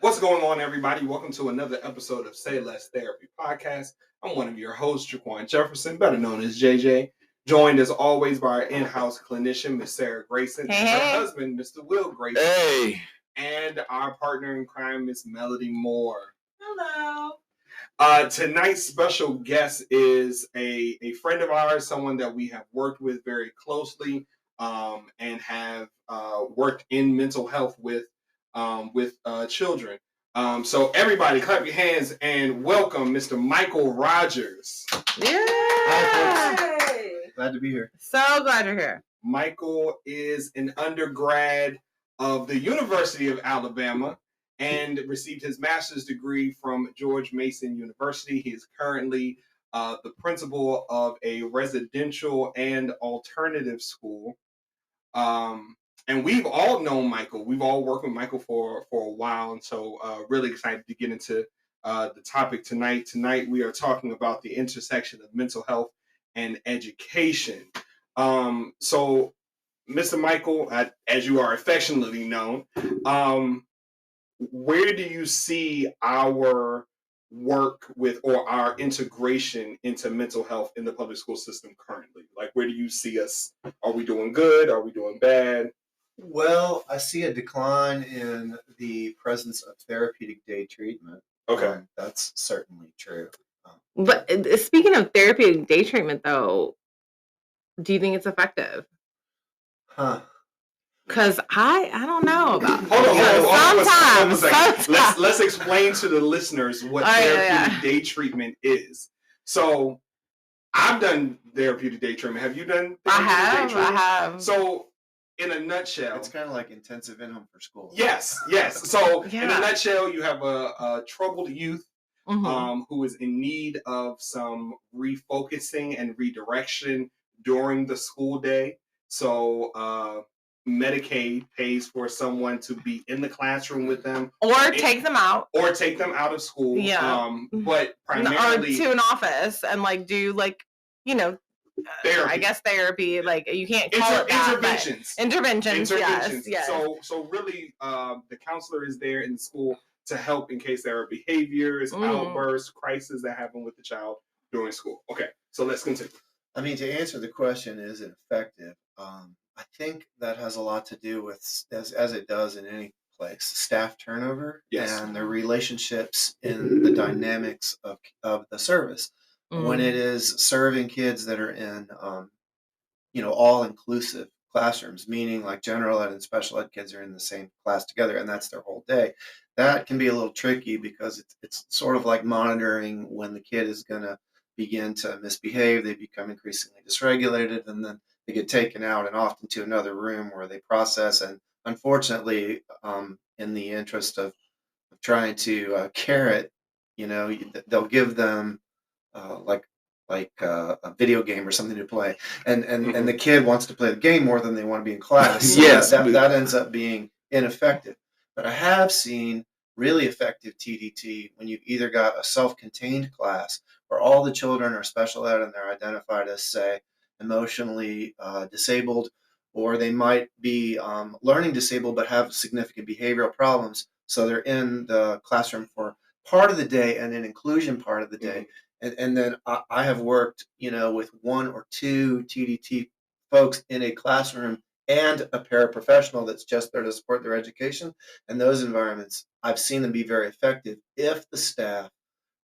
What's going on, everybody? Welcome to another episode of Say Less Therapy Podcast. I'm one of your hosts, Jaquan Jefferson, better known as JJ, joined as always by our in-house clinician, Miss Sarah Grayson, and her husband, Mr. Will Grayson, Hey. and our partner in crime, Miss Melody Moore. Hello. Tonight's special guest is a friend of ours, someone that we have worked with very closely and have worked in mental health with children. So everybody clap your hands and welcome Mr. Micheal Rogers. Yeah. Hey. Glad to be here. So glad you're here. Micheal is an undergrad of the University of Alabama and received his master's degree from George Mason University. He is currently the principal of a residential and alternative school. And we've all known Micheal. We've all worked with Micheal for a while, and so really excited to get into the topic tonight. Tonight we are talking about the intersection of mental health and education. So, Mr. Micheal, as you are affectionately known, where do you see our work with or our integration into mental health in the public school system currently? Like, where do you see us? Are we doing good? Are we doing bad? Well, I see a decline in the presence of therapeutic day treatment. Okay. That's certainly true. But speaking of therapeutic day treatment, though, do you think it's effective? Because I don't know about Hold on. Sometimes. Let's explain to the listeners what therapeutic day treatment is. So, I've done therapeutic day treatment. Have you done therapeutic day treatment? I have. So, in a nutshell, it's kind of like intensive in-home for school. Yes. So, in a nutshell, you have a troubled youth who is in need of some refocusing and redirection during the school day. So, Medicaid pays for someone to be in the classroom with them, or take them out, of school. But primarily, or to an office and do therapy. I guess therapy. Like, you can't call it that, interventions. Yes. So really, the counselor is there in school to help in case there are behaviors, outbursts, crises that happen with the child during school. Okay, so let's continue. I mean, to answer the question, is it effective? I think that has a lot to do with, as it does in any place, staff turnover and the relationships in the dynamics of the service. When it is serving kids that are in, all-inclusive classrooms, meaning like general ed and special ed kids are in the same class together, and that's their whole day, that can be a little tricky because it's sort of like monitoring when the kid is going to begin to misbehave. They become increasingly dysregulated, and then they get taken out and often to another room where they process. And unfortunately, in the interest of trying to carrot, they'll give them like a video game or something to play, and the kid wants to play the game more than they want to be in class. Yes, that ends up being ineffective. But I have seen really effective TDT when you've either got a self-contained class where all the children are special ed and they're identified as, say, emotionally disabled, or they might be learning disabled but have significant behavioral problems. So they're in the classroom for part of the day and an inclusion part of the day. And then I have worked, with one or two TDT folks in a classroom and a paraprofessional that's just there to support their education. And those environments, I've seen them be very effective if the staff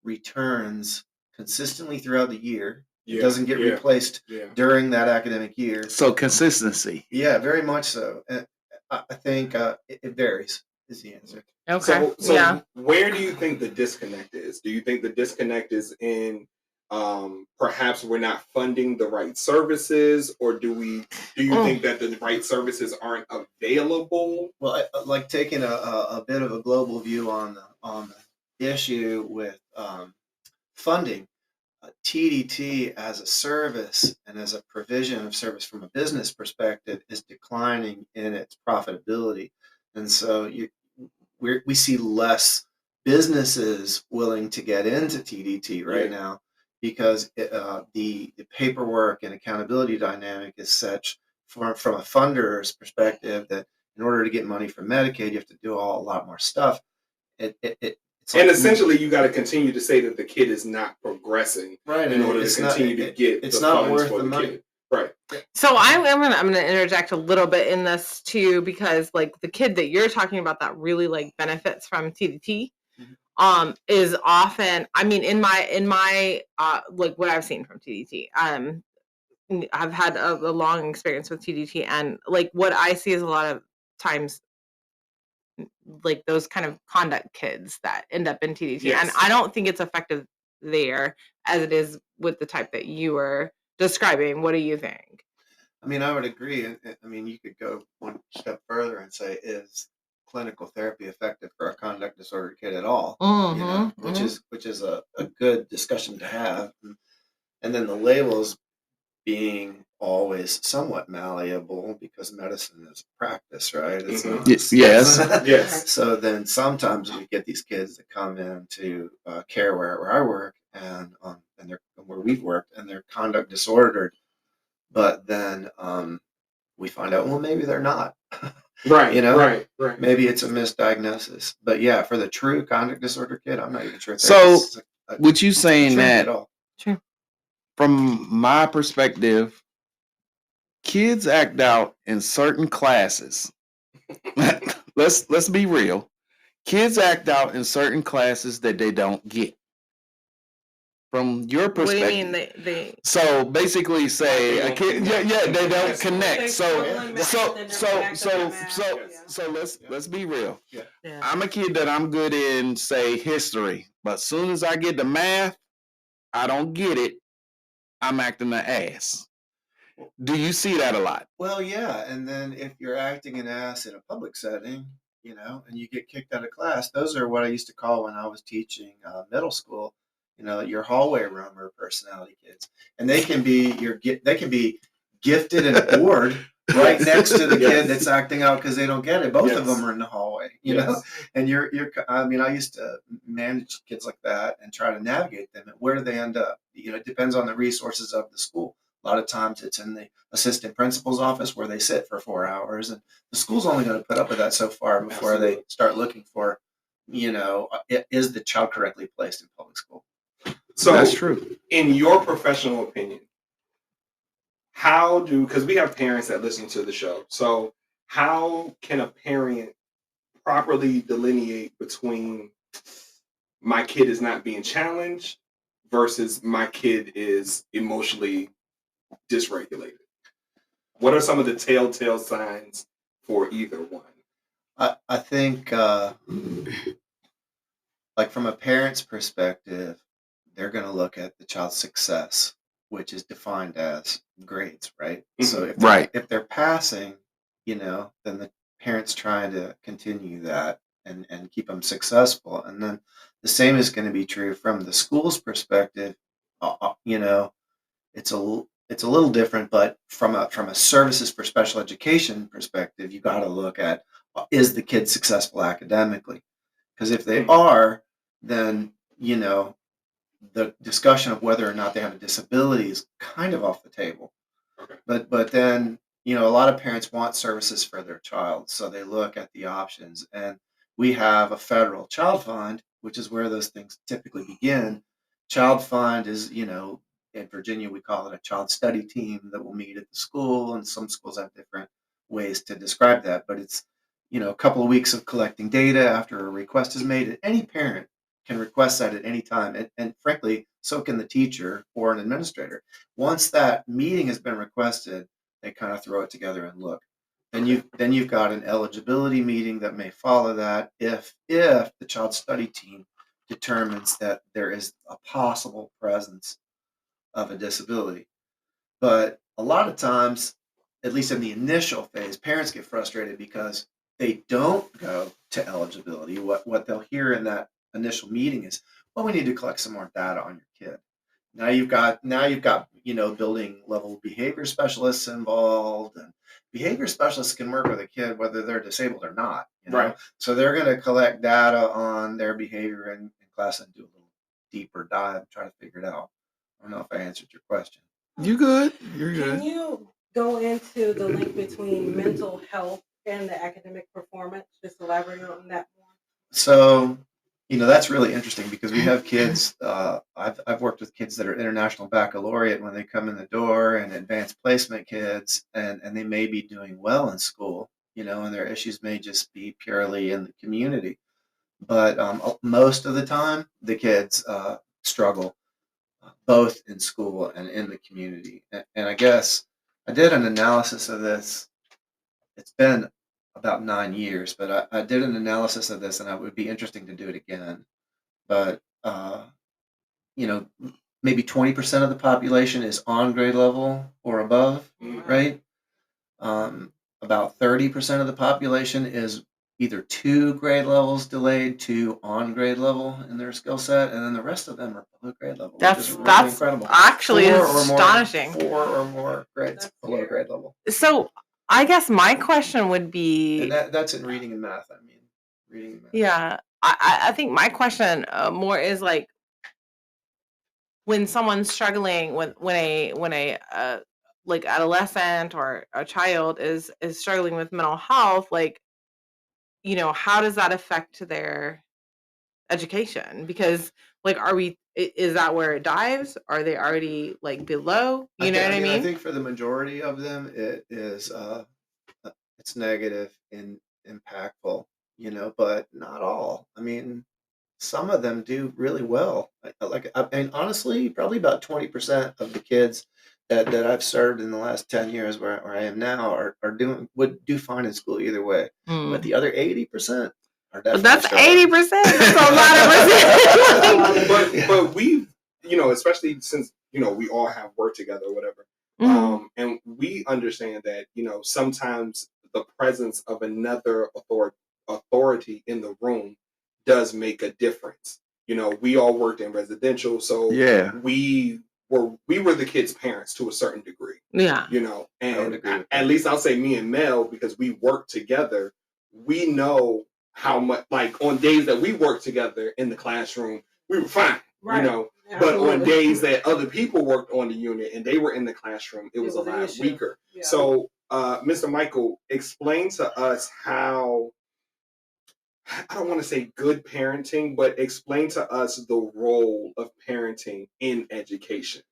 returns consistently throughout the year. It doesn't get replaced during that academic year. So consistency. Yeah, very much so. And I think it varies is the answer. Okay. So where do you think the disconnect is? Do you think the disconnect is in perhaps we're not funding the right services, or do you think that the right services aren't available? Well, like taking a bit of a global view on the issue with funding, TDT as a service and as a provision of service from a business perspective is declining in its profitability. And so we see less businesses willing to get into TDT right now because the paperwork and accountability dynamic is such from a funder's perspective that in order to get money from Medicaid, you have to do a lot more stuff. and essentially, you got to continue to say that the kid is not progressing, right? In order to continue to get it's the not funds worth for the money. kid. Right. So I'm gonna interject a little bit in this too, because like the kid that you're talking about that really like benefits from TDT, is often, I mean, in my like what I've seen from TDT, I've had a long experience with TDT, and like what I see is a lot of times like those kind of conduct kids that end up in TDT. Yes. And I don't think it's effective there as it is with the type that you were describing. What do you think? I mean, I would agree. I mean, you could go one step further and say, is clinical therapy effective for a conduct disorder kid at all? Which is a good discussion to have. And then the labels being always somewhat malleable because medicine is practice, right? It's not yes. So then sometimes we get these kids that come into care where I work and they're where we've worked, and they're conduct disordered, but then we find out, well, maybe they're not. Right. Right. Maybe it's a misdiagnosis. But yeah, for the true conduct disorder kid, I'm not even sure. So, what you saying that? True. From my perspective, kids act out in certain classes. let's be real. Kids act out in certain classes that they don't get. From your perspective, what do you mean they so basically say a kid, they don't connect. So let's be real. Yeah. I'm a kid that I'm good in, say, history, but as soon as I get to math, I don't get it. I'm acting an ass. Do you see that a lot? Well, yeah. And then if you're acting an ass in a public setting, and you get kicked out of class, those are what I used to call, when I was teaching middle school, your hallway roamer personality kids. And they can be gifted and bored right next to the kid that's acting out because they don't get it. Both of them are in the hallway, you know. And I used to manage kids like that and try to navigate them. And where do they end up? It depends on the resources of the school. A lot of times it's in the assistant principal's office where they sit for 4 hours, and the school's only going to put up with that so far before they start looking for, is the child correctly placed in public school? So that's true. In your professional opinion, because we have parents that listen to the show, so how can a parent properly delineate between my kid is not being challenged versus my kid is emotionally dysregulated? What are some of the telltale signs for either one? I think, like from a parent's perspective, they're going to look at the child's success, which is defined as grades, right? Mm-hmm. So if they're passing, then the parent's trying to continue that and keep them successful. And then the same is going to be true from the school's perspective. It's a little different, but from a services for special education perspective, you got to look at, is the kid successful academically? Because if they are, then the discussion of whether or not they have a disability is kind of off the table. Okay. But then a lot of parents want services for their child, so they look at the options. And we have a federal child fund, which is where those things typically begin. Child fund is, in Virginia, we call it a child study team that will meet at the school, and some schools have different ways to describe that. But it's, a couple of weeks of collecting data after a request is made. And any parent can request that at any time. And frankly, so can the teacher or an administrator. Once that meeting has been requested, they kind of throw it together and look. Then you've got an eligibility meeting that may follow that if the child study team determines that there is a possible presence of a disability. But a lot of times, at least in the initial phase, parents get frustrated because they don't go to eligibility. What they'll hear in that initial meeting is, well, we need to collect some more data on your kid. Now you've got building level behavior specialists involved, and behavior specialists can work with a kid whether they're disabled or not. Right. So they're going to collect data on their behavior in class and do a little deeper dive, try to figure it out. I don't know if I answered your question. You good? You're good. Can you go into the link between mental health and the academic performance? Just elaborate on that more. So, that's really interesting because we have kids. I've worked with kids that are international baccalaureate when they come in the door, and advanced placement kids, and they may be doing well in school, and their issues may just be purely in the community. But most of the time, the kids struggle both in school and in the community. And I guess I did an analysis of this. It's been about 9 years, but I did an analysis of this, and it would be interesting to do it again. But you know, maybe 20% of the population is on grade level or above, right? About 30% of the population is either 2 grade levels delayed to on grade level in their skill set, and then the rest of them are below grade level. That's really incredible. actually Four or more- astonishing. 4 or more grades That's below scary. grade level. So I guess my question would And be, that's in reading and math. I mean, reading and math. yeah, I think my question more is like when someone's struggling, when a like adolescent or a child is struggling with mental health, like, how does that affect their education? Because like, is that where it dives? Are they already like below? You know what I mean? I think for the majority of them, it is it's negative and impactful, but not all. I mean, some of them do really well. And honestly, probably about 20% of the kids that I've served in the last 10 years where I am now would do fine in school either way. But the other 80% are But definitely that's struggling. 80%. That's a lot of percent. but we've, especially since we all have worked together or whatever, and we understand that sometimes the presence of another authority in the room does make a difference. We all worked in residential, so Yeah. we were the kids' parents to a certain degree. Yeah. I would And agree with at that. least I'll say me and Mel, because we work together, we know how much, like on days that we worked together in the classroom, we were fine, Right. But on Absolutely. days that other people worked on the unit and they were in the classroom, it was a was an lot issue. weaker. Yeah. So, Mr. Micheal, explain to us how, I don't want to say good parenting, but explain to us the role of parenting in education.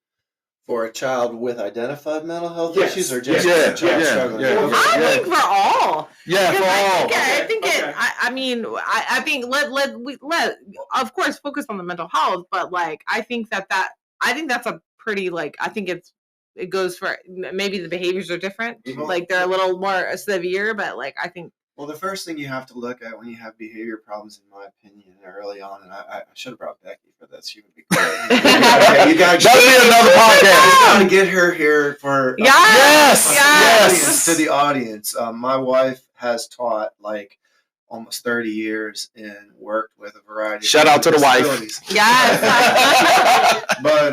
For a child with identified mental health Yes, issues, or just yes, a child yes, struggling? yeah. Okay. I think for all. Yeah, Because for I all. think, I Okay, think okay. it. I mean, I think let of course focus on the mental health, but like I think I think that's a pretty I think it goes for maybe the behaviors are different, Mhm. like they're a little more severe, but like I think. Well, the first thing you have to look at when you have behavior problems, in my opinion, early on, and I should have brought Becky for this. She would be great. You got That'll be another podcast. Got to get her here for Yes, yes. to the audience. My wife has taught almost 30 years and worked with a variety. Shout of out to the wife. disabilities. Yes. But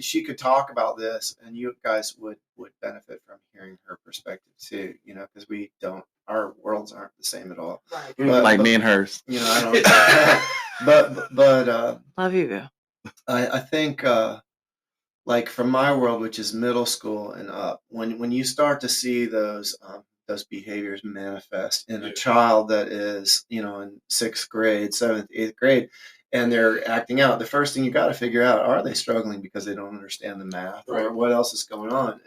she could talk about this, and you guys would benefit from hearing her perspective too. Because our worlds aren't the same at all. Right. But me and hers. I don't. but Love you. I think from my world, which is middle school and up, when you start to see those behaviors manifest in a child that is in 6th grade, 7th, 8th grade, and they're acting out, the first thing you got to figure out, are they struggling because they don't understand the math, or Right. what else is going on?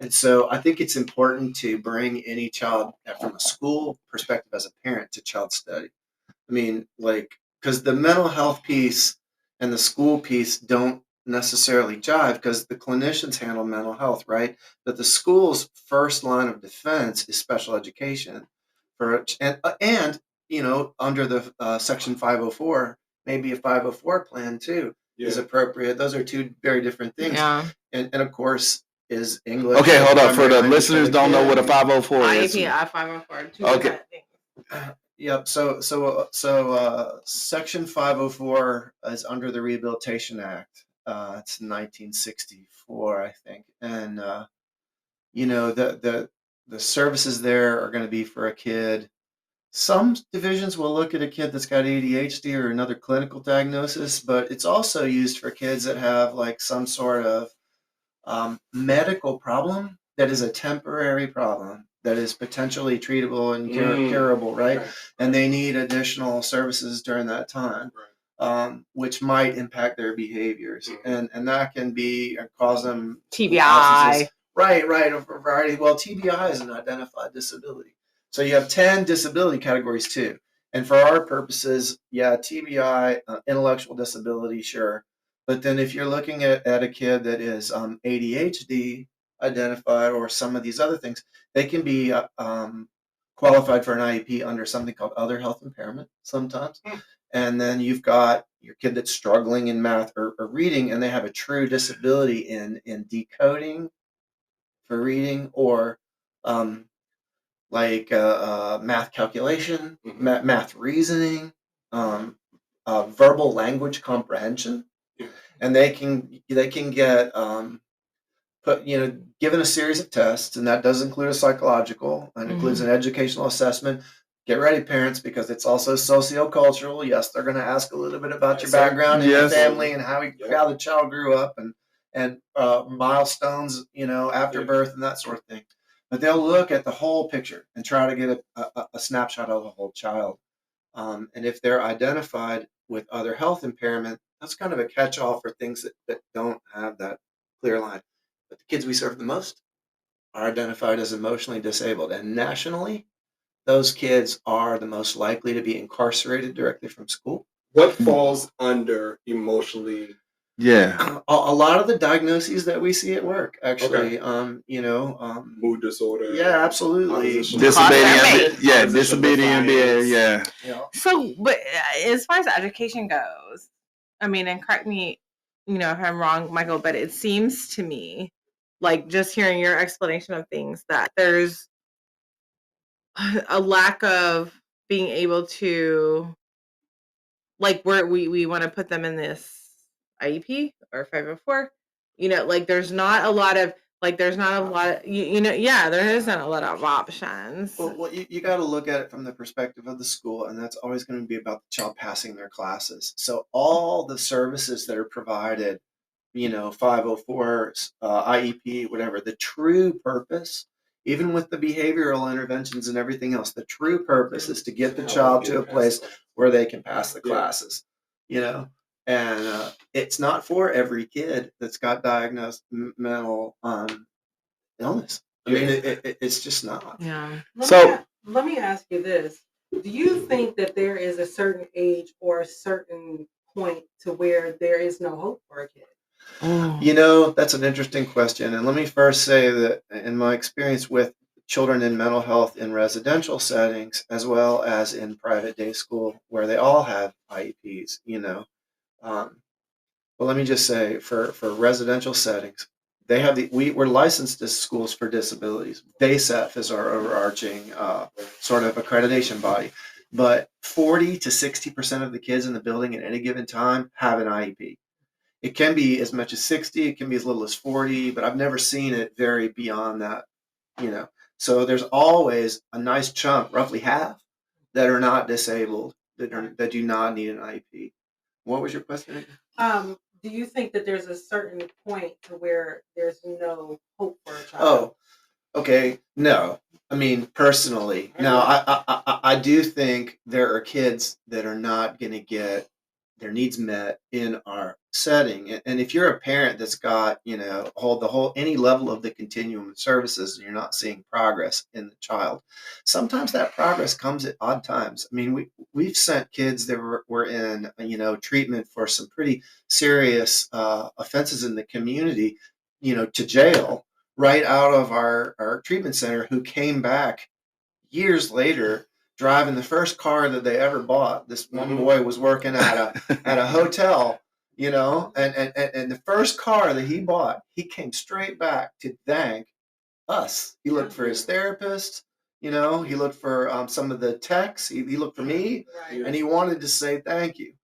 And so I think it's important to bring any child from a school perspective as a parent to child study. I mean, because the mental health piece and the school piece don't necessarily jive, because the clinicians handle mental health, right? But the school's first line of defense is special education, and under the Section 504, maybe a 504 plan too is appropriate. Those are two very different things. Yeah. And of course, is English. Okay, hold up. For primary the language listeners the don't know kid. what a 504 is. IEP 504. Two Okay. different things. Yep. So Section 504 is under the Rehabilitation Act. It's 1964, I think, and the services there are going to be for a kid. Some divisions will look at a kid that's got ADHD or another clinical diagnosis, but it's also used for kids that have some sort of medical problem that is a temporary problem, that is potentially treatable and Mm. curable, right? Right. And they need additional services during that time, which might impact their behaviors, and that can be cause them TBI. absences. Right, a variety. Well, TBI is an identified disability, so you have 10 disability categories too. And for our purposes, yeah, TBI, intellectual disability, sure. But then if you're looking at a kid that is ADHD identified or some of these other things, they can be qualified for an IEP under something called other health impairment sometimes. And then you've got your kid that's struggling in math or reading, and they have a true disability in decoding for reading, or math calculation, math reasoning, verbal language comprehension, and they can get given a series of tests, and that does include a psychological and includes an educational assessment. Get ready, parents, because it's also sociocultural. Yes, they're going to ask a little bit about your background and your family and how the child grew up and milestones, after birth and that sort of thing. But they'll look at the whole picture and try to get a snapshot of the whole child. And if they're identified with other health impairment, that's kind of a catch-all for things that don't have that clear line. But the kids we serve the most are identified as emotionally disabled. And nationally, those kids are the most likely to be incarcerated directly from school. What falls under emotionally? Yeah. A lot of the diagnoses that we see at work, actually, Mood disorder. Yeah, absolutely. Disability. Yeah, disability and yeah. So, but as far as education goes, I mean, and correct me, if I'm wrong, Michael, but it seems to me, like just hearing your explanation of things, that there's a lack of being able to, like, where we want to put them in this IEP or 504, there's not a lot of, there isn't a lot of options. Well, you got to look at it from the perspective of the school, and that's always going to be about the child passing their classes. So all the services that are provided, 504, IEP, whatever, the true purpose, even with the behavioral interventions and everything else, the true purpose is to get the child to a place where they can pass the classes, and it's not for every kid that's got diagnosed mental illness. I mean, it's just not. Yeah. Let me ask you this. Do you think that there is a certain age or a certain point to where there is no hope for a kid? That's an interesting question. And let me first say that in my experience with children in mental health in residential settings, as well as in private day school, where they all have IEPs, but let me just say, for residential settings, they have we're licensed as schools for disabilities. DASEF is our overarching sort of accreditation body. But 40 to 60% of the kids in the building at any given time have an IEP. It can be as much as 60, it can be as little as 40, but I've never seen it vary beyond that, So there's always a nice chunk, roughly half, that are not disabled, that do not need an IEP. What was your question? Do you think that there's a certain point to where there's no hope for a child? Oh, okay. No. I mean, personally, no. I do think there are kids that are not going to get their needs met in our setting. And if you're a parent that's got, any level of the continuum of services, and you're not seeing progress in the child, sometimes that progress comes at odd times. I mean, we've sent kids that were in, treatment for some pretty serious offenses in the community, to jail right out of our treatment center, who came back years later driving the first car that they ever bought. This one boy was working at a hotel, and the first car that he bought, he came straight back to thank us. He looked for his therapist, he looked for some of the techs, he looked for me, and he wanted to say thank you.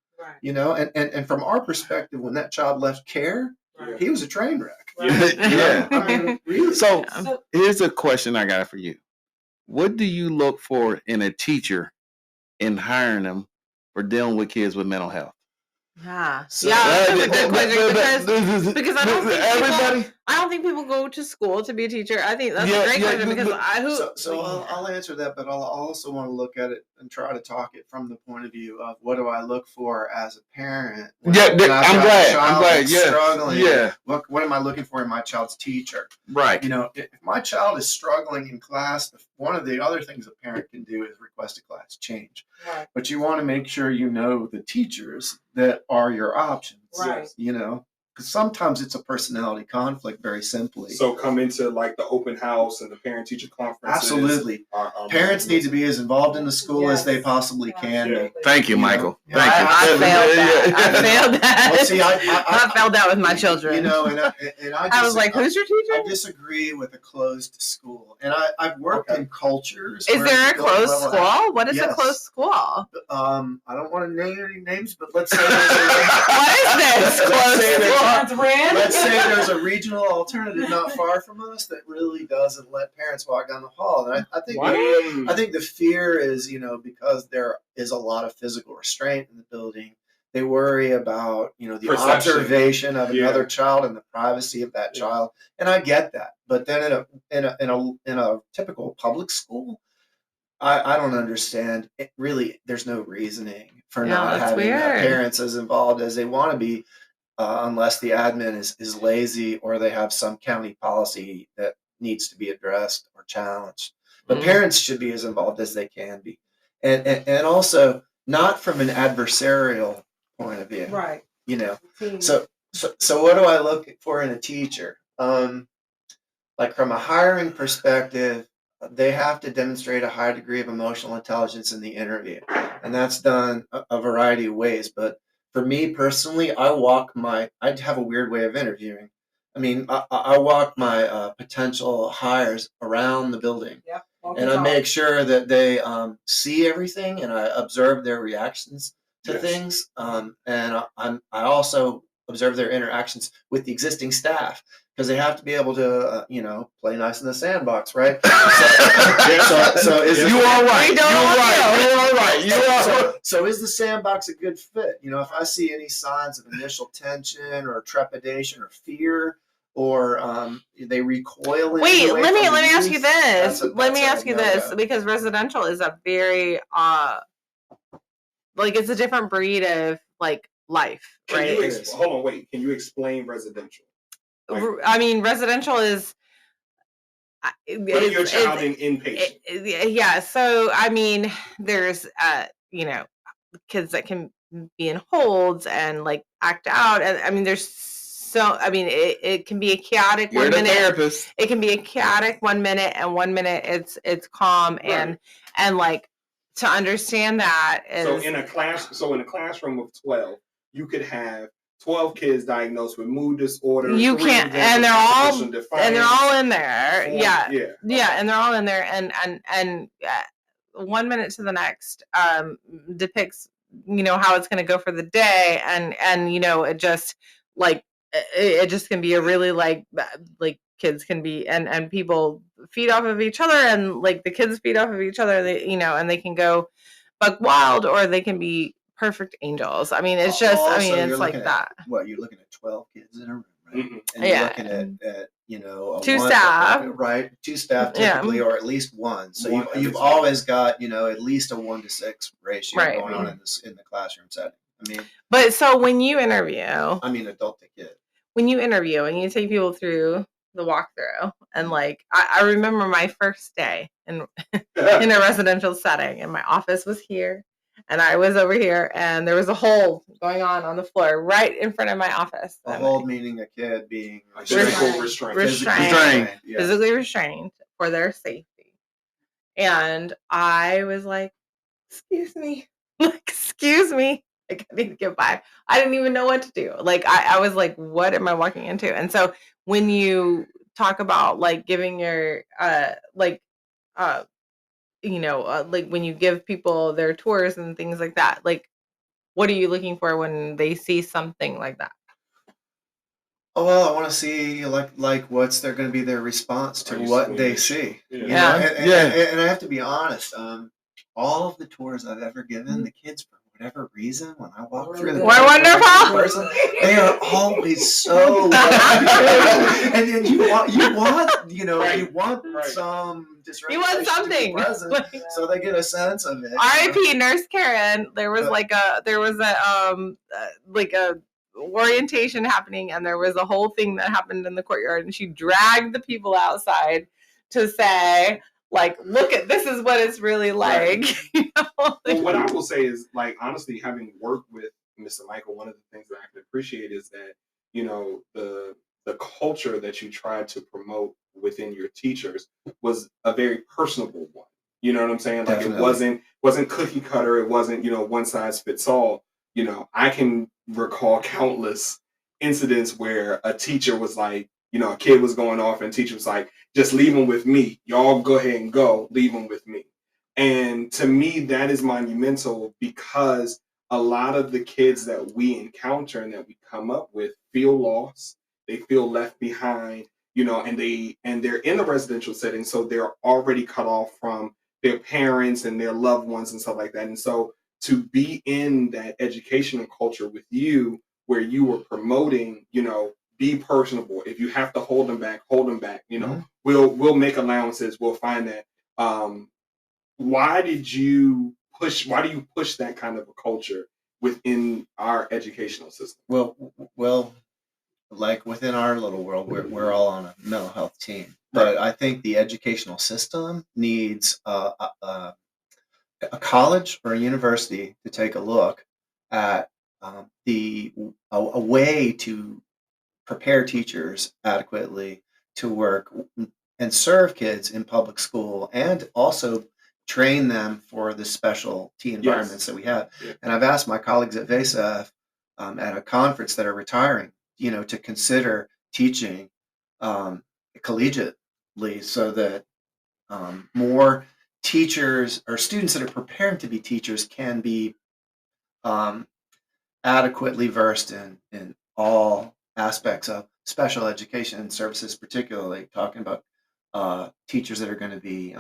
And from our perspective, when that child left care, he was a train wreck. Yeah. I mean, really. So here's a question I got for you. What do you look for in a teacher in hiring them for dealing with kids with mental health? Yeah. That's a good question, because I don't think I don't think people go to school to be a teacher. I think that's Yeah, a great yeah, question because So I'll answer that, but I'll also want to look at it and try to talk it from the point of view of what do I look for as a parent when Yeah, I've got I'm a glad. child I'm glad. that's Yeah, struggling. yeah, What am I looking for in my child's teacher? right. You know, if my child is struggling in class, one of the other things a parent can do is request a class change. Right. But you want to make sure you know the teachers that are your options. Right. You know, because sometimes it's a personality conflict, very simply. So come into like the open house and the parent teacher conferences. Absolutely. Parents need to be as involved in the school as they possibly can be. Thank you, You know, Michael. yeah, Thank you. I failed that. I failed that. Well, see, I failed that with my children. You know, and I was like, "Who's your I teacher?" disagree with a closed school, and I've worked in cultures. Is where there a the building closed level school? What is a Yes. closed school? I don't want to name any names, but let's say What is this closed school? let's say there's a regional alternative not far from us that really doesn't let parents walk down the hall. And I think the fear is, you know, because there is a lot of physical restraint in the building, they worry about, you know, the Perception. observation of another child and the privacy of that child. And I get that. But then in a typical public school, I don't understand. It really, there's no reasoning for not that's having weird. parents as involved as they want to be, unless the admin is lazy or they have some county policy that needs to be addressed or challenged. But parents should be as involved as they can be, and also not from an adversarial point of view. Right. You know. So what do I look for in a teacher? Like from a hiring perspective, they have to demonstrate a high degree of emotional intelligence in the interview. And that's done a variety of ways. But for me personally, I have a weird way of interviewing. I mean, I walk my potential hires around the building. Yeah. And I make sure that they see everything and I observe their reactions to things. And I also observe their interactions with the existing staff. Because they have to be able to, you know, play nice in the sandbox, right? So is You are right. You are right. You are. So is the sandbox a good fit? You know, if I see any signs of initial tension or trepidation or fear, or they recoil. Wait, let me ask you this. Let me ask you this because residential is a very like it's a different breed of like life, right? Hold on, wait. Can you explain residential? I mean, residential is putting your child in inpatient. Yeah, so I mean, there's you know, kids that can be in holds and like act out, and I mean, it can be a chaotic. You're 1 minute. Therapist. It can be a chaotic 1 minute, and 1 minute it's calm, and like to understand that is so in a classroom of 12, you could have 12 kids diagnosed with mood disorder. You can't, and they're all in there. And they're all in there, and 1 minute to the next depicts, you know, how it's going to go for the day, and you know, it just can be a really like kids can be and people feed off of each other, and like the kids feed off of each other. They, you know, and they can go buck wild or they can be perfect angels. I mean, it's just, I mean, it's like that. What, you're looking at 12 kids in a room, right? Mm-hmm. And you're looking at you know, two staff, right? Two staff typically, or at least one. So you've always got, you know, at least a 1-to-6 ratio going on in the classroom setting. I mean, but so when you interview, adult to kid. When you interview and you take people through the walkthrough, and like I remember my first day in a residential setting, and my office was here, and I was over here, and there was a hold going on the floor right in front of my office. A hold meaning a kid being restrained, physically restrained for their safety. And I was like, excuse me, like, I need to get by. I didn't even know what to do. Like, I was like, what am I walking into? And so when you talk about like giving your, like when you give people their tours and things like that, like, what are you looking for when they see something like that? Oh, well, I want to see like what's going to be their response to what they see. Yeah. You know? And I have to be honest. All of the tours I've ever given, the kids, for whatever reason when I walk through the We're door with a wonderful. person, they are always so welcoming. And then you want Right. you want Right. some You want disreputation to be something. present, so they get a sense of it. R.I.P. Nurse Karen. There was like a orientation happening, and there was a whole thing that happened in the courtyard, and she dragged the people outside to say, like, look at this is what it's really like. You know? Well, what I will say is, like, honestly, having worked with Mr. Micheal, one of the things that I can appreciate is that, you know, the culture that you tried to promote within your teachers was a very personable one. You know what I'm saying? Like, Definitely. it wasn't cookie cutter. It wasn't, you know, one size fits all. You know, I can recall countless incidents where a teacher was like, you know, a kid was going off and teacher was like, just leave them with me. Y'all go ahead and go. Leave them with me. And to me, that is monumental because a lot of the kids that we encounter and that we come up with feel lost. They feel left behind, you know, and they're in a residential setting, so they're already cut off from their parents and their loved ones and stuff like that. And so to be in that educational culture with you, where you were promoting, you know, be personable. If you have to hold them back, hold them back. You know, we'll make allowances. We'll find that. Why do you push that kind of a culture within our educational system? Well, like within our little world, we're all on a mental health team, but I think the educational system needs a college or a university to take a look at a way to prepare teachers adequately to work and serve kids in public school, and also train them for the specialty environments that we have. Yeah. And I've asked my colleagues at VESAF at a conference that are retiring, you know, to consider teaching collegiately, so that more teachers or students that are preparing to be teachers can be um, adequately versed in all aspects of special education services, particularly talking about teachers that are going to be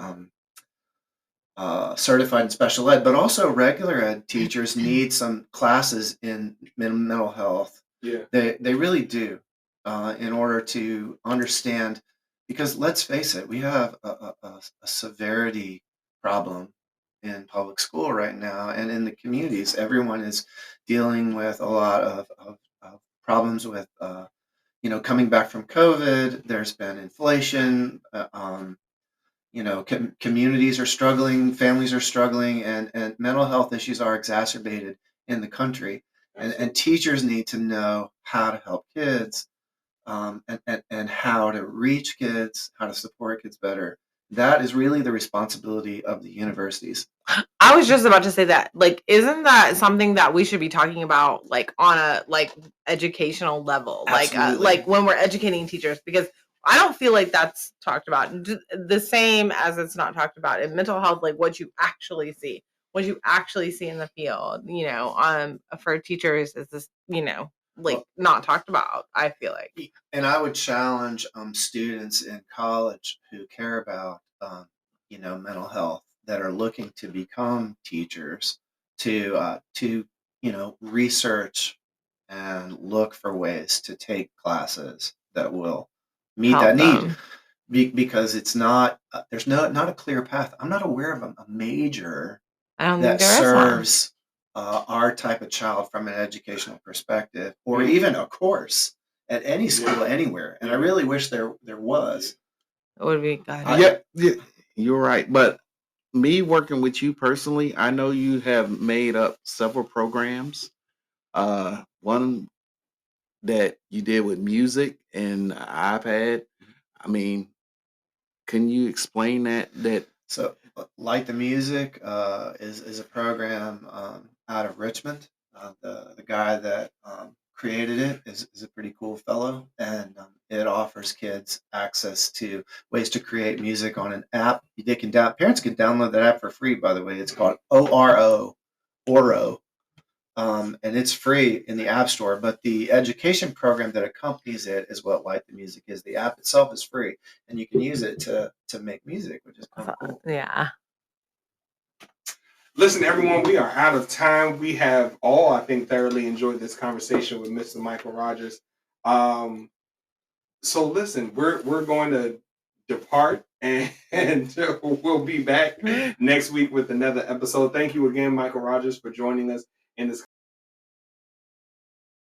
certified in special ed, but also regular ed teachers need some classes in mental health. Yeah. They really do, in order to understand, because let's face it, we have a severity problem in public school right now, and in the communities. Everyone is dealing with a lot of problems with, coming back from COVID. There's been inflation. Communities are struggling, families are struggling, and mental health issues are exacerbated in the country. And teachers need to know how to help kids, and how to reach kids, how to support kids better. That is really the responsibility of the universities. I was just about to say that. Like, isn't that something that we should be talking about, like, on a educational level, Absolutely. like when we're educating teachers? Because I don't feel like that's talked about the same as it's not talked about in mental health. Like, what you actually see in the field, for teachers is this, not talked about. I feel like, and I would challenge students in college who care about mental health, that are looking to become teachers, to research and look for ways to take classes that will meet help that need. them. Because it's not there's not a clear path. I'm not aware of a major I don't that think there is one. serves our type of child from an educational perspective, or even a course at any school anywhere. And I really wish there was. It would be good. Yeah, you're right. But me working with you personally, I know you have made up several programs. One that you did with music and iPad. I mean, can you explain that? So, Light the Music is a program out of Richmond. The guy that created it is a pretty cool fellow, and it offers kids access to ways to create music on an app. Parents can download that app for free. By the way, it's called Oro, and it's free in the App Store. But the education program that accompanies it is what Light the Music is. The app itself is free, and you can use it to make music, which is kind of cool. Yeah. Listen, everyone, we are out of time. We have all, I think, thoroughly enjoyed this conversation with Mr. Micheal Rogers. So listen, we're going to depart and we'll be back next week with another episode. Thank you again, Micheal Rogers, for joining us in this